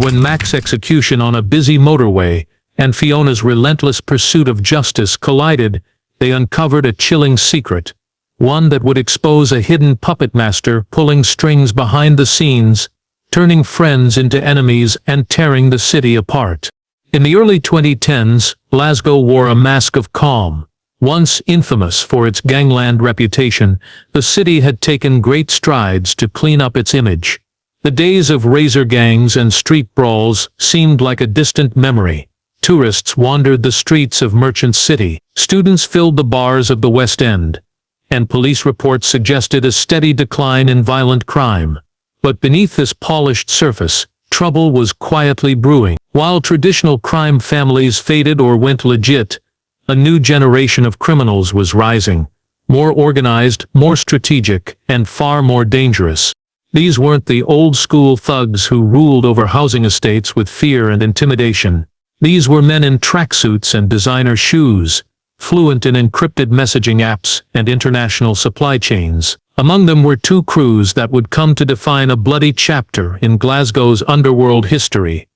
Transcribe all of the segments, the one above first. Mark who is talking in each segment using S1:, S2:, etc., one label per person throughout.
S1: When Mac's execution on a busy motorway and Fiona's relentless pursuit of justice collided, they uncovered a chilling secret, one that would expose a hidden puppet master pulling strings behind the scenes, turning friends into enemies and tearing the city apart. In the early 2010s, Glasgow wore a mask of calm. Once infamous for its gangland reputation, the city had taken great strides to clean up its image. The days of razor gangs and street brawls seemed like a distant memory. Tourists wandered the streets of Merchant City, students filled the bars of the West End, and police reports suggested a steady decline in violent crime. But beneath this polished surface, trouble was quietly brewing. While traditional crime families faded or went legit, a new generation of criminals was rising, more organized, more strategic, and far more dangerous. These weren't the old-school thugs who ruled over housing estates with fear and intimidation. These were men in tracksuits and designer shoes, fluent in encrypted messaging apps and international supply chains. Among them were two crews that would come to define a bloody chapter in Glasgow's underworld history: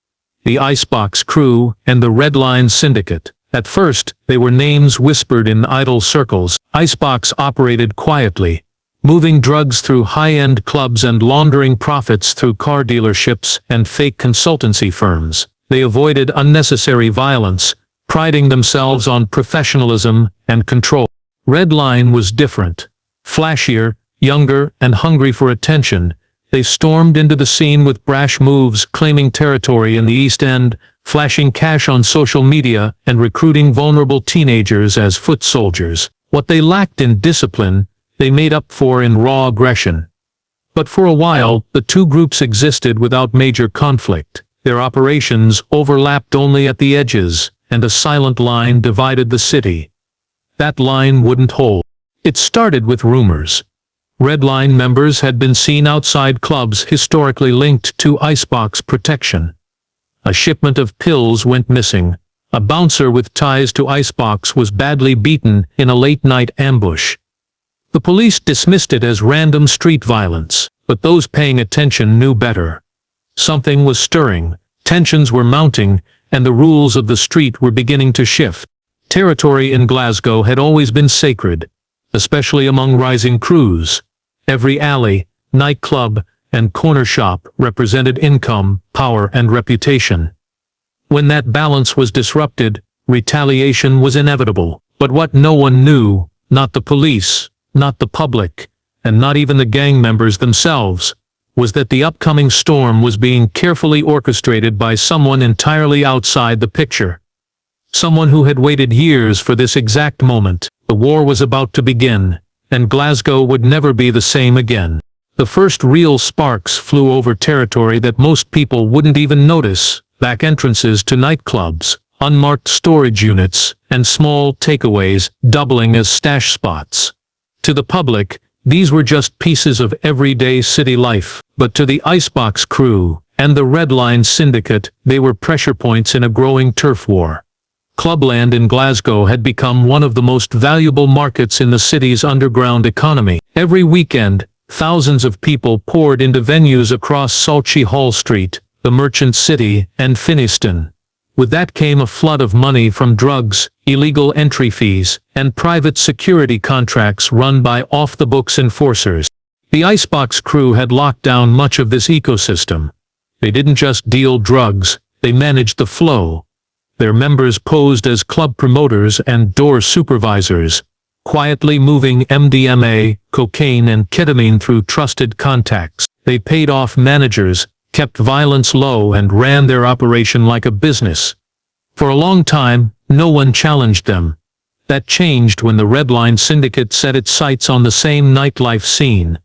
S1: the Icebox crew and the Red Line Syndicate. At first, they were names whispered in idle circles. Icebox operated quietly, moving drugs through high-end clubs and laundering profits through car dealerships and fake consultancy firms. They avoided unnecessary violence, priding themselves on professionalism and control. Red Line was different. Flashier, younger, and hungry for attention, they stormed into the scene with brash moves, claiming territory in the East End, flashing cash on social media, and recruiting vulnerable teenagers as foot soldiers. What they lacked in discipline, they made up for in raw aggression. But for a while, the two groups existed without major conflict. Their operations overlapped only at the edges, and a silent line divided the city. That line wouldn't hold. It started with rumors. Red Line members had been seen outside clubs historically linked to Icebox protection. A shipment of pills went missing. A bouncer with ties to Icebox was badly beaten in a late-night ambush. The police dismissed it as random street violence, but those paying attention knew better. Something was stirring, tensions were mounting, and the rules of the street were beginning to shift. Territory in Glasgow had always been sacred, especially among rising crews. Every alley, nightclub, and corner shop represented income, power, and reputation. When that balance was disrupted, retaliation was inevitable. But what no one knew, not the police, not the public, and not even the gang members themselves, was that the upcoming storm was being carefully orchestrated by someone entirely outside the picture. Someone who had waited years for this exact moment. The war was about to begin, and Glasgow would never be the same again. The first real sparks flew over territory that most people wouldn't even notice: back entrances to nightclubs, unmarked storage units, and small takeaways doubling as stash spots. To the public, these were just pieces of everyday city life, but to the Icebox crew and the Red Line Syndicate, they were pressure points in a growing turf war. Clubland in Glasgow had become one of the most valuable markets in the city's underground economy. Every weekend, thousands of people poured into venues across Hall Street, the Merchant City, and Finiston. With that came a flood of money from drugs, illegal entry fees, and private security contracts run by off-the-books enforcers. The Icebox crew had locked down much of this ecosystem. They didn't just deal drugs, they managed the flow. Their members posed as club promoters and door supervisors, quietly moving MDMA, cocaine, and ketamine through trusted contacts. They paid off managers, kept violence low, and ran their operation like a business. For a long time, no one challenged them. That changed when the Red Line Syndicate set its sights on the same nightlife scene.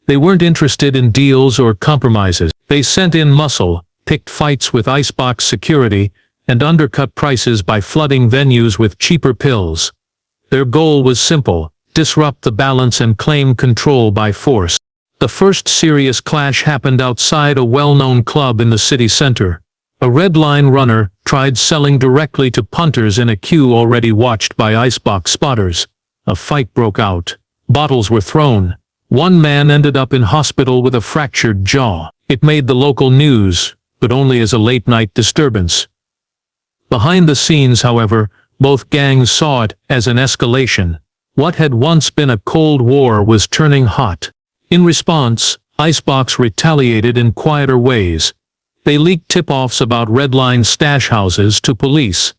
S1: They weren't interested in deals or compromises. They sent in muscle, picked fights with Icebox security, and undercut prices by flooding venues with cheaper pills. Their goal was simple: disrupt the balance and claim control by force. The first serious clash happened outside a well-known club in the city center. A Red Line runner tried selling directly to punters in a queue already watched by Icebox spotters. A fight broke out. Bottles were thrown. One man ended up in hospital with a fractured jaw. It made the local news, but only as a late-night disturbance. Behind the scenes, however, both gangs saw it as an escalation. What had once been a cold war was turning hot. In response, Icebox retaliated in quieter ways. They leaked tip-offs about redline stash houses to police.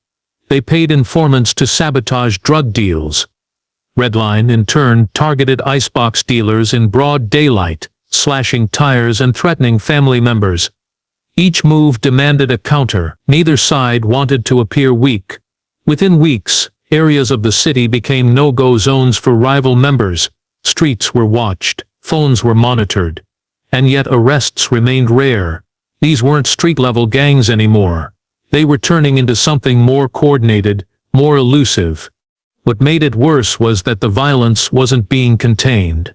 S1: They paid informants to sabotage drug deals. Redline, in turn, targeted Icebox dealers in broad daylight, slashing tires and threatening family members. Each move demanded a counter. Neither side wanted to appear weak. Within weeks, areas of the city became no-go zones for rival members. Streets were watched, phones were monitored. And yet arrests remained rare. These weren't street-level gangs anymore. They were turning into something more coordinated, more elusive. What made it worse was that the violence wasn't being contained.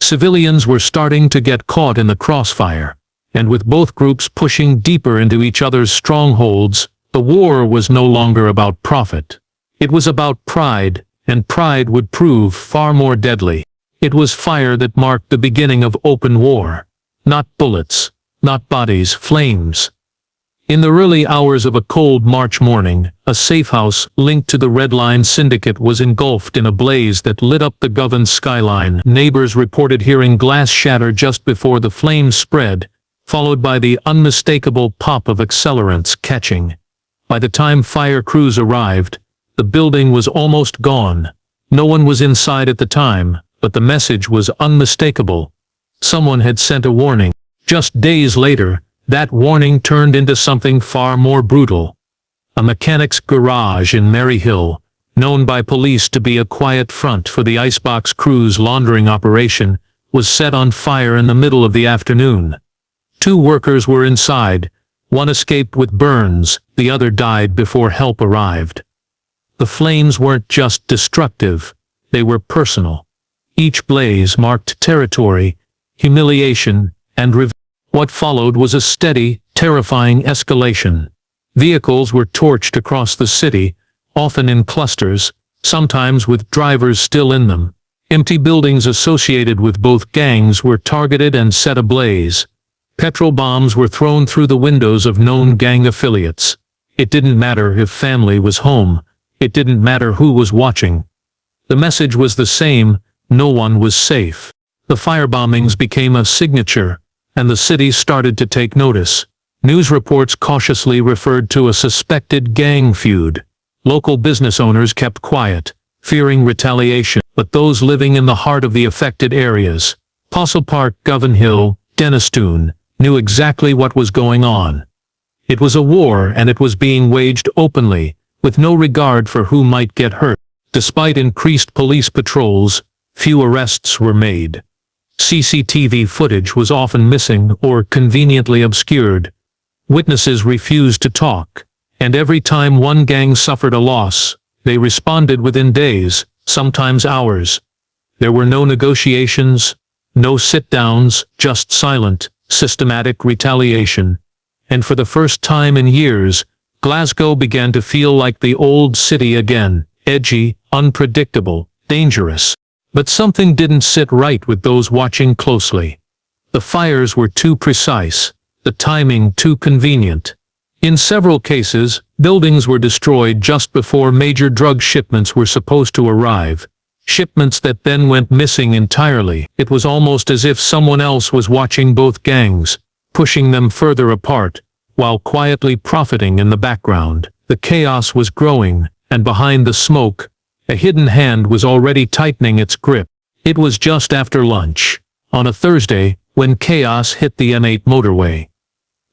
S1: Civilians were starting to get caught in the crossfire. And with both groups pushing deeper into each other's strongholds, the war was no longer about profit. It was about pride, and pride would prove far more deadly. It was fire that marked the beginning of open war. Not bullets, not bodies, flames. In the early hours of a cold March morning, a safe house linked to the Red Line Syndicate was engulfed in a blaze that lit up the Govan skyline. Neighbors reported hearing glass shatter just before the flames spread, followed by the unmistakable pop of accelerants catching. By the time fire crews arrived, the building was almost gone. No one was inside at the time, but the message was unmistakable. Someone had sent a warning. Just days later, that warning turned into something far more brutal. A mechanic's garage in Maryhill, known by police to be a quiet front for the Icebox crew's laundering operation, was set on fire in the middle of the afternoon. 2 workers were inside. One escaped with burns, the other died before help arrived. The flames weren't just destructive, they were personal. Each blaze marked territory, humiliation, and revenge. What followed was a steady, terrifying escalation. Vehicles were torched across the city, often in clusters, sometimes with drivers still in them. Empty buildings associated with both gangs were targeted and set ablaze. Petrol bombs were thrown through the windows of known gang affiliates. It didn't matter if family was home. It didn't matter who was watching. The message was the same: no one was safe. The firebombings became a signature, and the city started to take notice. News reports cautiously referred to a suspected gang feud. Local business owners kept quiet, fearing retaliation, but those living in the heart of the affected areas, Postle Park, Govan Hill, Dennistoun, knew exactly what was going on. It was a war, and it was being waged openly, with no regard for who might get hurt. Despite increased police patrols, few arrests were made. CCTV footage was often missing or conveniently obscured. Witnesses refused to talk, and every time one gang suffered a loss, they responded within days, sometimes hours. There were no negotiations, no sit-downs, just silent, systematic retaliation. And for the first time in years, Glasgow began to feel like the old city again, edgy, unpredictable, dangerous. But something didn't sit right with those watching closely. The fires were too precise, the timing too convenient. In several cases, buildings were destroyed just before major drug shipments were supposed to arrive. Shipments that then went missing entirely. It was almost as if someone else was watching both gangs, pushing them further apart, while quietly profiting in the background. The chaos was growing, and behind the smoke, a hidden hand was already tightening its grip. It was just after lunch, on a Thursday, when chaos hit the M8 motorway.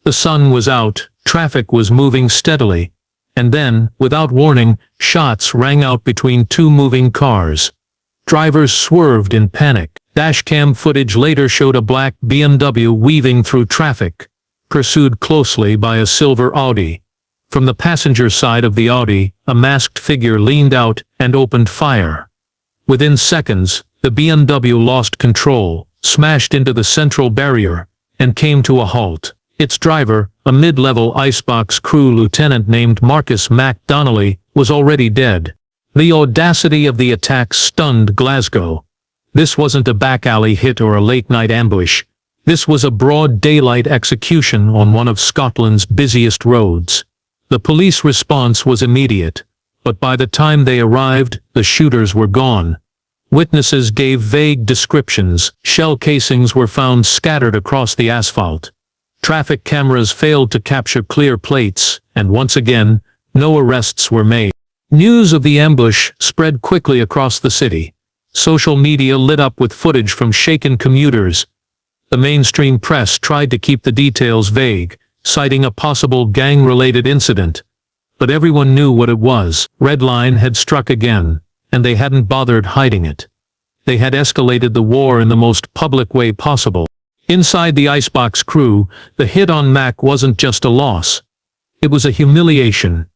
S1: The sun was out, traffic was moving steadily, and then, without warning, shots rang out between 2 moving cars. Drivers swerved in panic. Dashcam footage later showed a black BMW weaving through traffic, pursued closely by a silver Audi. From the passenger side of the Audi, a masked figure leaned out and opened fire. Within seconds, the BMW lost control, smashed into the central barrier, and came to a halt. Its driver, a mid-level Icebox crew lieutenant named Marcus McDonnelly, was already dead. The audacity of the attack stunned Glasgow. This wasn't a back alley hit or a late-night ambush. This was a broad daylight execution on one of Scotland's busiest roads. The police response was immediate, but by the time they arrived, the shooters were gone. Witnesses gave vague descriptions. Shell casings were found scattered across the asphalt. Traffic cameras failed to capture clear plates, and once again, no arrests were made. News of the ambush spread quickly across the city. Social media lit up with footage from shaken commuters. The mainstream press tried to keep the details vague, citing a possible gang-related incident. But everyone knew what it was. Red Line had struck again, and they hadn't bothered hiding it. They had escalated the war in the most public way possible. Inside the Icebox crew, the hit on Mac wasn't just a loss. It was a humiliation.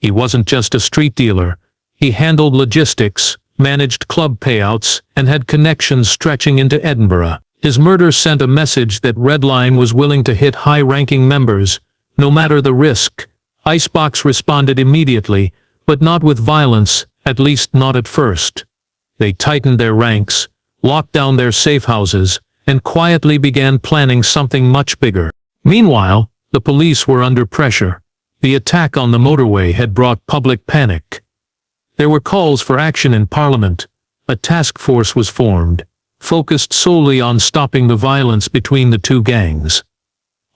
S1: He wasn't just a street dealer. He handled logistics, managed club payouts, and had connections stretching into Edinburgh. His murder sent a message that Red Line was willing to hit high-ranking members, no matter the risk. Icebox responded immediately, but not with violence, at least not at first. They tightened their ranks, locked down their safe houses, and quietly began planning something much bigger. Meanwhile, the police were under pressure. The attack on the motorway had brought public panic. There were calls for action in Parliament. A task force was formed, focused solely on stopping the violence between the two gangs.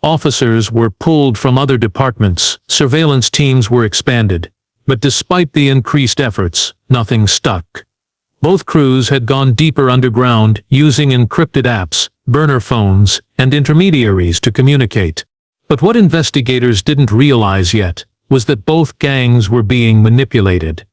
S1: Officers were pulled from other departments, surveillance teams were expanded, but despite the increased efforts, nothing stuck. Both crews had gone deeper underground, using encrypted apps, burner phones, and intermediaries to communicate. But what investigators didn't realize yet was that both gangs were being manipulated.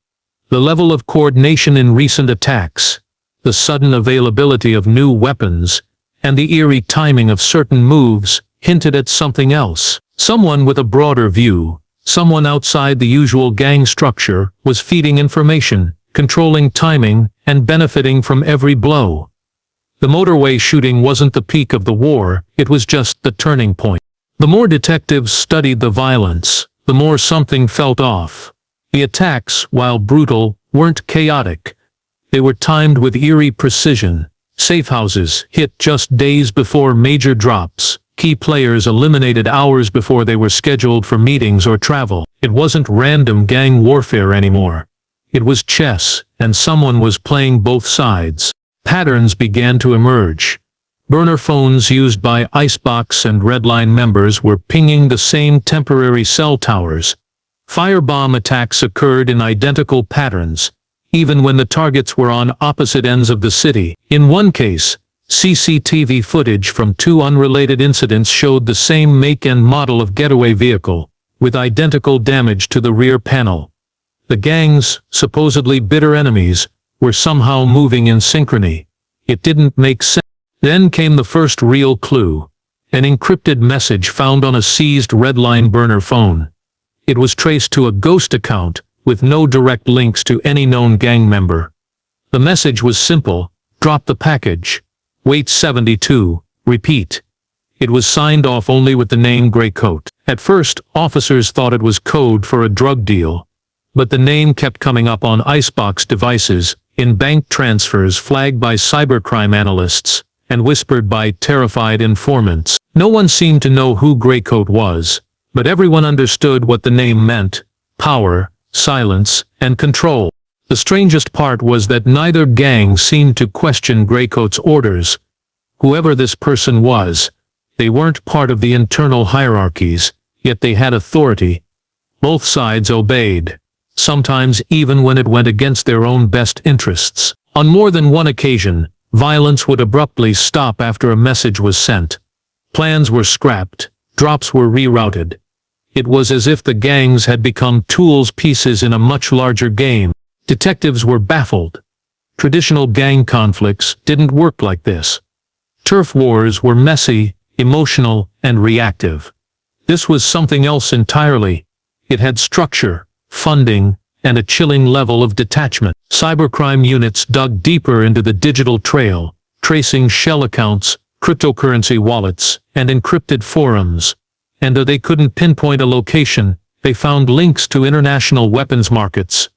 S1: The level of coordination in recent attacks, the sudden availability of new weapons, and the eerie timing of certain moves hinted at something else. Someone with a broader view, someone outside the usual gang structure, was feeding information, controlling timing, and benefiting from every blow. The motorway shooting wasn't the peak of the war, it was just the turning point. The more detectives studied the violence, the more something felt off. The attacks, while brutal, weren't chaotic. They were timed with eerie precision. Safe houses hit just days before major drops. Key players eliminated hours before they were scheduled for meetings or travel. It wasn't random gang warfare anymore. It was chess, and someone was playing both sides. Patterns began to emerge. Burner phones used by Icebox and Red Line members were pinging the same temporary cell towers. Firebomb attacks occurred in identical patterns, even when the targets were on opposite ends of the city. In one case, CCTV footage from two unrelated incidents showed the same make and model of getaway vehicle, with identical damage to the rear panel. The gangs, supposedly bitter enemies, were somehow moving in synchrony. It didn't make sense. Then came the first real clue, an encrypted message found on a seized Red Line burner phone. It was traced to a ghost account, with no direct links to any known gang member. The message was simple: drop the package. Wait 72, repeat. It was signed off only with the name Greycoat. At first, officers thought it was code for a drug deal, but the name kept coming up on Icebox devices, in bank transfers flagged by cybercrime analysts, and whispered by terrified informants. No one seemed to know who Greycoat was, but everyone understood what the name meant: power, silence, and control. The strangest part was that neither gang seemed to question Greycoat's orders. Whoever this person was, they weren't part of the internal hierarchies, yet they had authority. Both sides obeyed, sometimes even when it went against their own best interests. On more than one occasion, violence would abruptly stop after a message was sent. Plans were scrapped, drops were rerouted. It was as if the gangs had become tools pieces in a much larger game. Detectives were baffled. Traditional gang conflicts didn't work like this. Turf wars were messy, emotional, and reactive. This was something else entirely. It had structure, funding, and a chilling level of detachment. Cybercrime units dug deeper into the digital trail, tracing shell accounts, cryptocurrency wallets, and encrypted forums. And though they couldn't pinpoint a location, they found links to international weapons markets,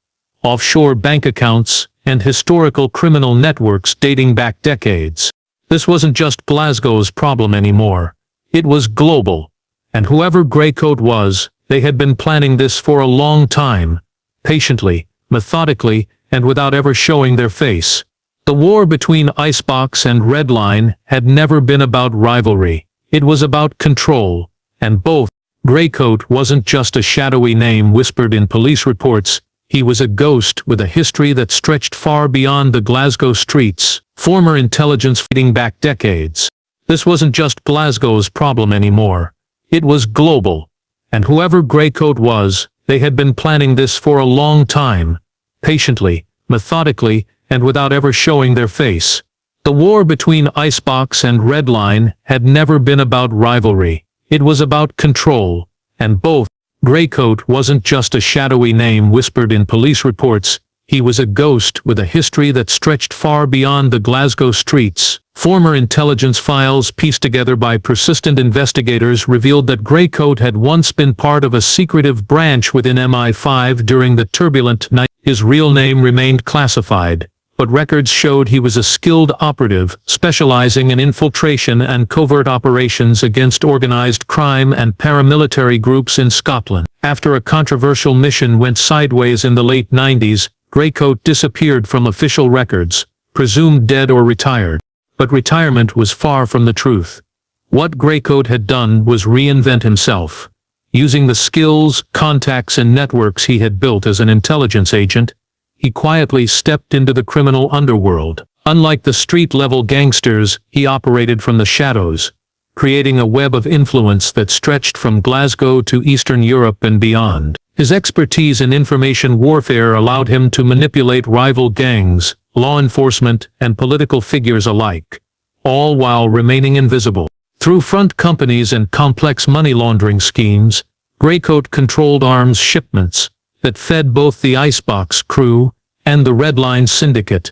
S1: offshore bank accounts, and historical criminal networks dating back decades. This wasn't just Glasgow's problem anymore. It was global. And whoever Greycoat was, they had been planning this for a long time, patiently, methodically, and without ever showing their face. The war between Icebox and Redline had never been about rivalry. It was about control, and both. Greycoat wasn't just a shadowy name whispered in police reports. He was a ghost with a history that stretched far beyond the Glasgow streets, former intelligence dating back decades. This wasn't just Glasgow's problem anymore. It was global. And whoever Greycoat was, they had been planning this for a long time, patiently, methodically, and without ever showing their face. The war between Icebox and Redline had never been about rivalry. It was about control, and both. Greycoat wasn't just a shadowy name whispered in police reports. He was a ghost with a history that stretched far beyond the Glasgow streets. Former intelligence files pieced together by persistent investigators revealed that Greycoat had once been part of a secretive branch within MI5 during the turbulent night. His real name remained classified, but records showed he was a skilled operative, specializing in infiltration and covert operations against organized crime and paramilitary groups in Scotland. After a controversial mission went sideways in the late 90s, Greycoat disappeared from official records, presumed dead or retired. But retirement was far from the truth. What Greycoat had done was reinvent himself. Using the skills, contacts, and networks he had built as an intelligence agent, he quietly stepped into the criminal underworld. Unlike the street-level gangsters, he operated from the shadows, creating a web of influence that stretched from Glasgow to Eastern Europe and beyond. His expertise in information warfare allowed him to manipulate rival gangs, law enforcement, and political figures alike, all while remaining invisible. Through front companies and complex money laundering schemes, Greycoat controlled arms shipments that fed both the Icebox crew and the Redline Syndicate.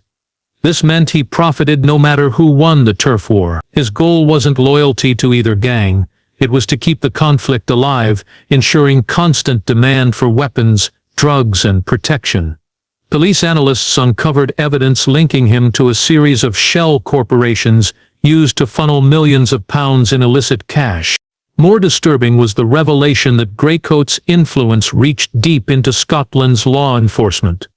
S1: This meant he profited no matter who won the turf war. His goal wasn't loyalty to either gang. It was to keep the conflict alive, ensuring constant demand for weapons, drugs, and protection. Police analysts uncovered evidence linking him to a series of shell corporations used to funnel millions of pounds in illicit cash. More disturbing was the revelation that Greycoat's influence reached deep into Scotland's law enforcement.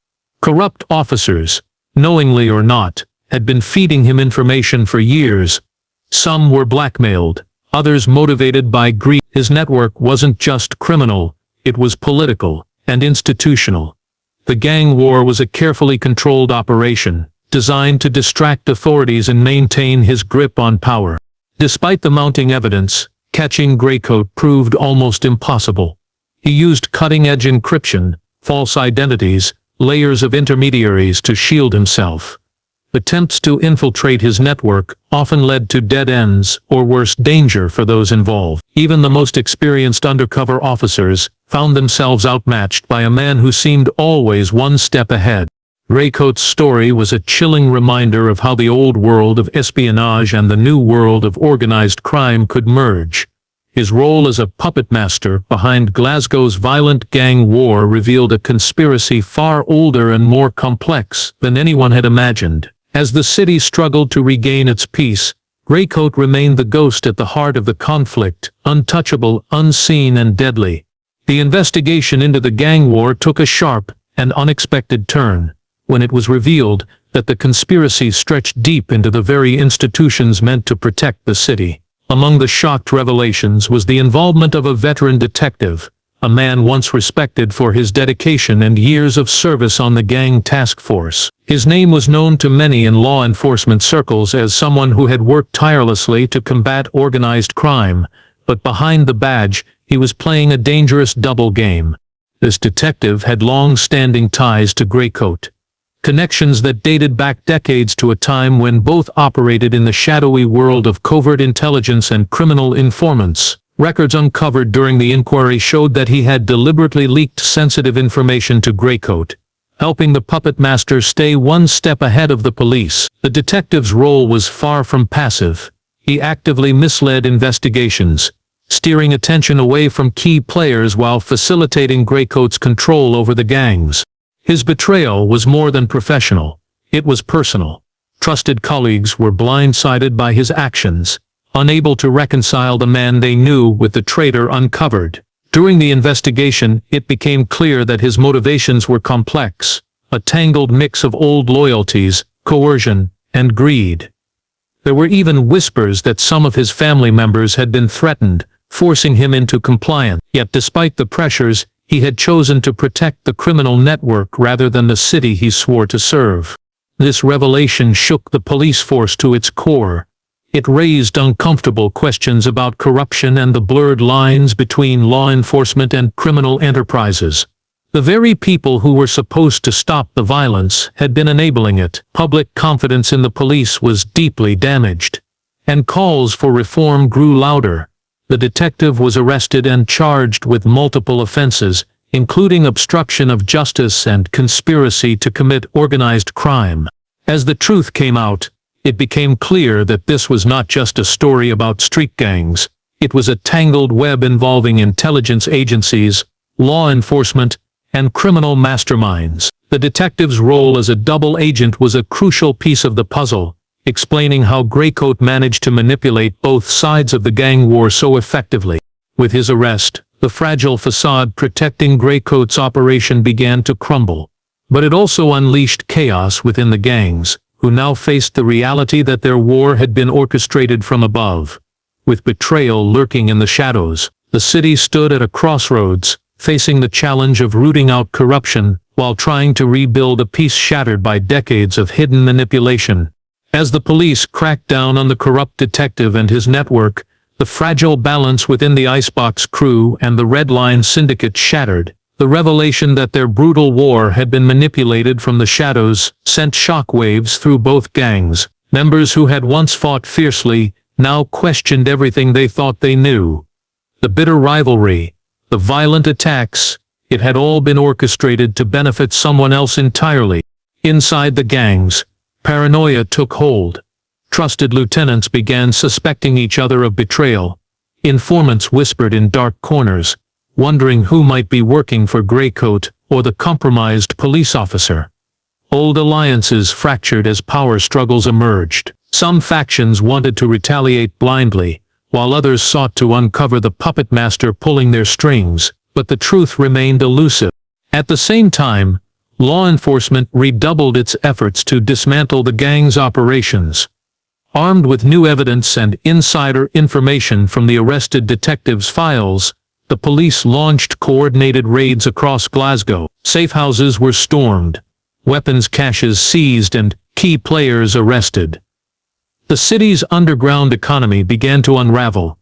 S1: Corrupt officers, knowingly or not, had been feeding him information for years. Some were blackmailed, others motivated by greed. His network wasn't just criminal, it was political and institutional. The gang war was a carefully controlled operation, designed to distract authorities and maintain his grip on power. Despite the mounting evidence, catching Greycoat proved almost impossible. He used cutting-edge encryption, false identities, layers of intermediaries to shield himself. Attempts to infiltrate his network often led to dead ends or worse, danger for those involved. Even the most experienced undercover officers found themselves outmatched by a man who seemed always one step ahead. Greycoat's story was a chilling reminder of how the old world of espionage and the new world of organized crime could merge. His role as a puppet master behind Glasgow's violent gang war revealed a conspiracy far older and more complex than anyone had imagined. As the city struggled to regain its peace, Greycoat remained the ghost at the heart of the conflict, untouchable, unseen, and deadly. The investigation into the gang war took a sharp and unexpected turn, when it was revealed that the conspiracy stretched deep into the very institutions meant to protect the city. Among the shocked revelations was the involvement of a veteran detective, a man once respected for his dedication and years of service on the gang task force. His name was known to many in law enforcement circles as someone who had worked tirelessly to combat organized crime, but behind the badge, he was playing a dangerous double game. This detective had long-standing ties to Greycoat, connections that dated back decades to a time when both operated in the shadowy world of covert intelligence and criminal informants. Records uncovered during the inquiry showed that he had deliberately leaked sensitive information to Greycoat, helping the puppet master stay one step ahead of the police. The detective's role was far from passive. He actively misled investigations, steering attention away from key players while facilitating Greycoat's control over the gangs. His betrayal was more than professional. It was personal. Trusted colleagues were blindsided by his actions, unable to reconcile the man they knew with the traitor uncovered. During the investigation, it became clear that his motivations were complex, a tangled mix of old loyalties, coercion, and greed. There were even whispers that some of his family members had been threatened, forcing him into compliance. Yet despite the pressures, he had chosen to protect the criminal network rather than the city he swore to serve. This revelation shook the police force to its core. It raised uncomfortable questions about corruption and the blurred lines between law enforcement and criminal enterprises. The very people who were supposed to stop the violence had been enabling it. Public confidence in the police was deeply damaged, and calls for reform grew louder. The detective was arrested and charged with multiple offenses, including obstruction of justice and conspiracy to commit organized crime. As the truth came out, it became clear that this was not just a story about street gangs. It was a tangled web involving intelligence agencies, law enforcement, and criminal masterminds. The detective's role as a double agent was a crucial piece of the puzzle, explaining how Greycoat managed to manipulate both sides of the gang war so effectively. With his arrest, the fragile facade protecting Greycoat's operation began to crumble. But it also unleashed chaos within the gangs, who now faced the reality that their war had been orchestrated from above. With betrayal lurking in the shadows, the city stood at a crossroads, facing the challenge of rooting out corruption while trying to rebuild a peace shattered by decades of hidden manipulation. As the police cracked down on the corrupt detective and his network, the fragile balance within the Icebox crew and the Red Line Syndicate shattered. The revelation that their brutal war had been manipulated from the shadows sent shockwaves through both gangs. Members who had once fought fiercely now questioned everything they thought they knew. The bitter rivalry, the violent attacks, it had all been orchestrated to benefit someone else entirely. Inside the gangs, paranoia took hold. Trusted lieutenants began suspecting each other of betrayal. Informants whispered in dark corners, wondering who might be working for Greycoat or the compromised police officer. Old alliances fractured as power struggles emerged. Some factions wanted to retaliate blindly, while others sought to uncover the puppet master pulling their strings, but the truth remained elusive. At the same time, law enforcement redoubled its efforts to dismantle the gang's operations. Armed with new evidence and insider information from the arrested detectives' files, the police launched coordinated raids across Glasgow. Safe houses were stormed, weapons caches seized, and key players arrested. The city's underground economy began to unravel.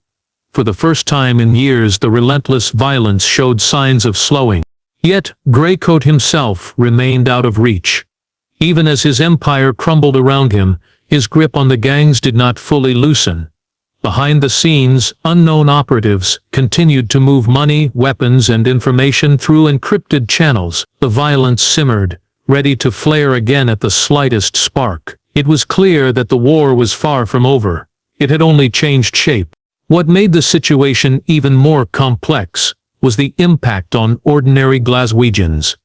S1: For the first time in years, the relentless violence showed signs of slowing. Yet, Greycoat himself remained out of reach. Even as his empire crumbled around him, his grip on the gangs did not fully loosen. Behind the scenes, unknown operatives continued to move money, weapons, and information through encrypted channels. The violence simmered, ready to flare again at the slightest spark. It was clear that the war was far from over. It had only changed shape. What made the situation even more complex was the impact on ordinary Glaswegians.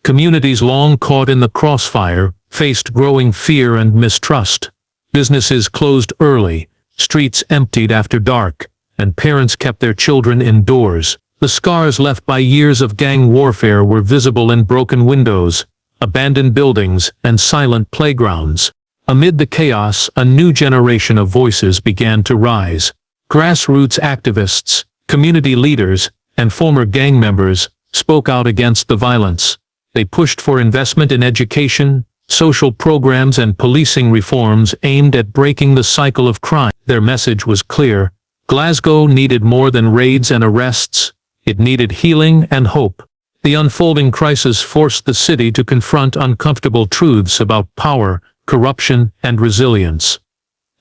S1: Communities long caught in the crossfire faced growing fear and mistrust. Businesses closed early, streets emptied after dark, and parents kept their children indoors. The scars left by years of gang warfare were visible in broken windows, abandoned buildings, and silent playgrounds. Amid the chaos, a new generation of voices began to rise. Grassroots activists, community leaders, and former gang members spoke out against the violence. They pushed for investment in education, social programs, and policing reforms aimed at breaking the cycle of crime. Their message was clear. Glasgow needed more than raids and arrests. It needed healing and hope. The unfolding crisis forced the city to confront uncomfortable truths about power, corruption, and resilience.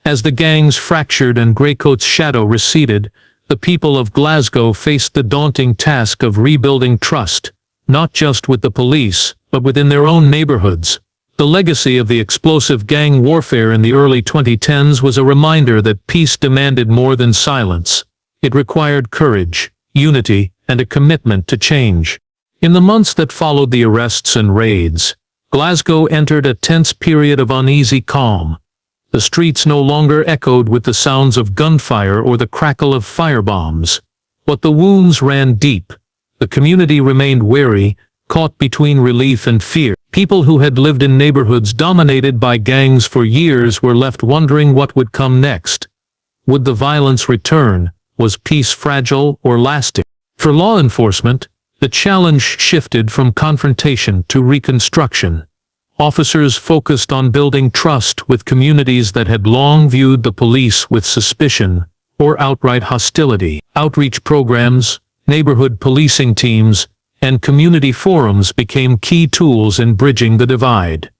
S1: As the gangs fractured and Greycoat's shadow receded, the people of Glasgow faced the daunting task of rebuilding trust, not just with the police, but within their own neighborhoods. The legacy of the explosive gang warfare in the early 2010s was a reminder that peace demanded more than silence. It required courage, unity, and a commitment to change. In the months that followed the arrests and raids, Glasgow entered a tense period of uneasy calm. The streets no longer echoed with the sounds of gunfire or the crackle of firebombs. But the wounds ran deep. The community remained wary, caught between relief and fear. People who had lived in neighborhoods dominated by gangs for years were left wondering what would come next. Would the violence return? Was peace fragile or lasting? For law enforcement, the challenge shifted from confrontation to reconstruction. Officers focused on building trust with communities that had long viewed the police with suspicion or outright hostility. Outreach programs, neighborhood policing teams, and community forums became key tools in bridging the divide.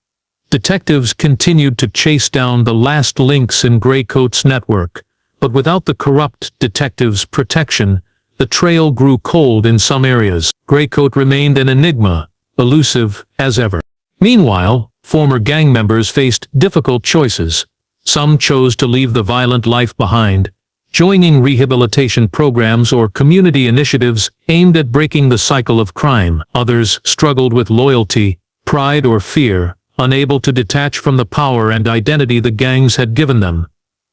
S1: Detectives continued to chase down the last links in Greycoat's network, but without the corrupt detectives' protection, the trail grew cold in some areas. Greycoat remained an enigma, elusive as ever. Meanwhile, former gang members faced difficult choices. Some chose to leave the violent life behind, joining rehabilitation programs or community initiatives aimed at breaking the cycle of crime. Others struggled with loyalty, pride or fear, unable to detach from the power and identity the gangs had given them.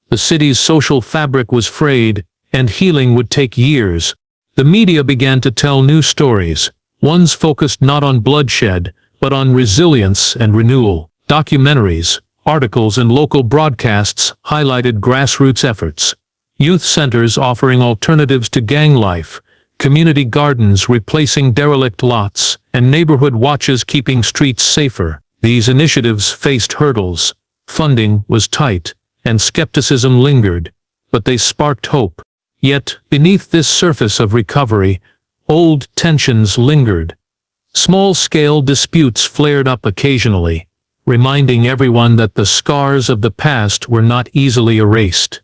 S1: The city's social fabric was frayed, and healing would take years. The media began to tell new stories, ones focused not on bloodshed, but on resilience and renewal. Documentaries, articles and local broadcasts highlighted grassroots efforts. Youth centers offering alternatives to gang life, community gardens replacing derelict lots, and neighborhood watches keeping streets safer. These initiatives faced hurdles. Funding was tight, and skepticism lingered, but they sparked hope. Yet, beneath this surface of recovery, old tensions lingered. Small-scale disputes flared up occasionally, reminding everyone that the scars of the past were not easily erased.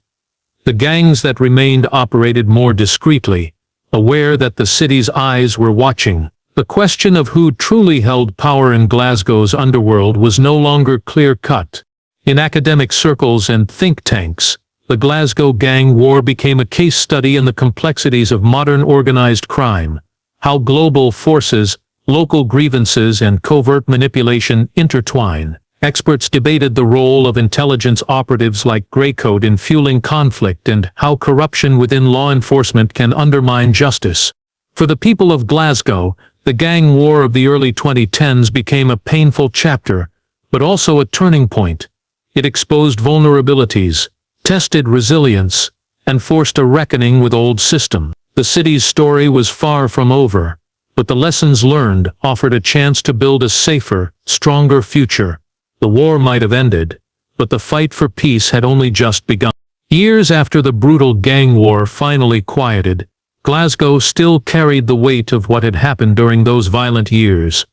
S1: The gangs that remained operated more discreetly, aware that the city's eyes were watching. The question of who truly held power in Glasgow's underworld was no longer clear-cut. In academic circles and think tanks, the Glasgow gang war became a case study in the complexities of modern organized crime, how global forces, local grievances and covert manipulation intertwine. Experts debated the role of intelligence operatives like Greycoat in fueling conflict and how corruption within law enforcement can undermine justice. For the people of Glasgow, the gang war of the early 2010s became a painful chapter, but also a turning point. It exposed vulnerabilities, tested resilience, and forced a reckoning with old systems. The city's story was far from over, but the lessons learned offered a chance to build a safer, stronger future. The war might have ended, but the fight for peace had only just begun. Years after the brutal gang war finally quieted, Glasgow still carried the weight of what had happened during those violent years.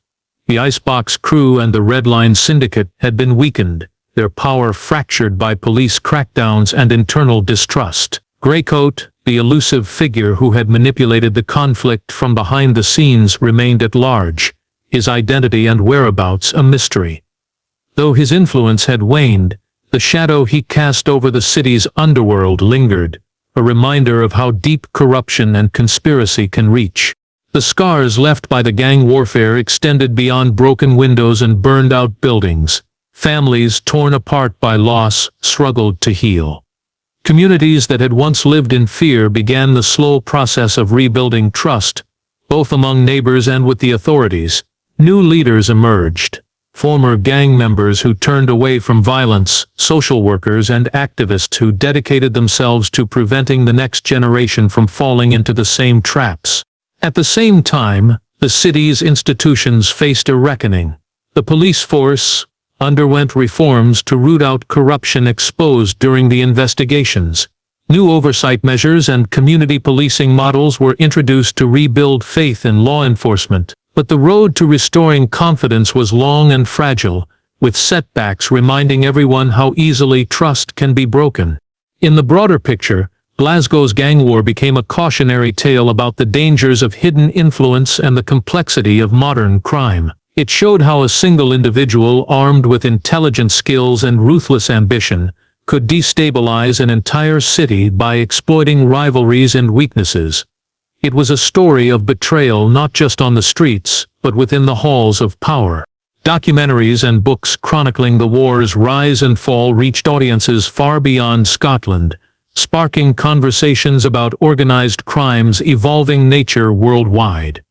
S1: The Icebox crew and the Red Line Syndicate had been weakened, their power fractured by police crackdowns and internal distrust. Greycoat, the elusive figure who had manipulated the conflict from behind the scenes, remained at large, his identity and whereabouts a mystery. Though his influence had waned, the shadow he cast over the city's underworld lingered, a reminder of how deep corruption and conspiracy can reach. The scars left by the gang warfare extended beyond broken windows and burned-out buildings. Families torn apart by loss struggled to heal. Communities that had once lived in fear began the slow process of rebuilding trust, both among neighbors and with the authorities. New leaders emerged. Former gang members who turned away from violence, social workers and activists who dedicated themselves to preventing the next generation from falling into the same traps. At the same time, the city's institutions faced a reckoning. The police force underwent reforms to root out corruption exposed during the investigations. New oversight measures and community policing models were introduced to rebuild faith in law enforcement. But the road to restoring confidence was long and fragile, with setbacks reminding everyone how easily trust can be broken. In the broader picture, Glasgow's gang war became a cautionary tale about the dangers of hidden influence and the complexity of modern crime. It showed how a single individual armed with intelligent skills and ruthless ambition could destabilize an entire city by exploiting rivalries and weaknesses. It was a story of betrayal not just on the streets, but within the halls of power. Documentaries and books chronicling the war's rise and fall reached audiences far beyond Scotland, sparking conversations about organized crime's evolving nature worldwide.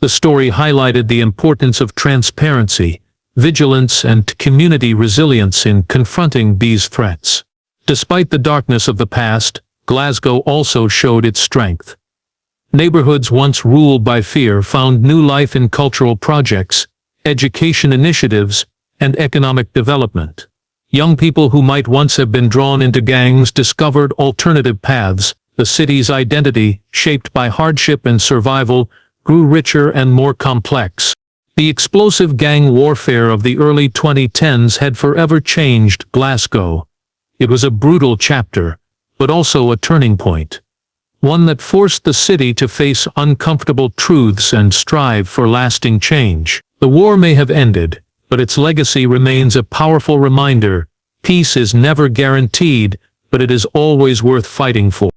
S1: The story highlighted the importance of transparency, vigilance, and community resilience in confronting these threats. Despite the darkness of the past, Glasgow also showed its strength. Neighborhoods once ruled by fear found new life in cultural projects, education initiatives, and economic development. Young people who might once have been drawn into gangs discovered alternative paths. The city's identity, shaped by hardship and survival, grew richer and more complex. The explosive gang warfare of the early 2010s had forever changed Glasgow. It was a brutal chapter, but also a turning point. One that forced the city to face uncomfortable truths and strive for lasting change. The war may have ended, but its legacy remains a powerful reminder. Peace is never guaranteed, but it is always worth fighting for.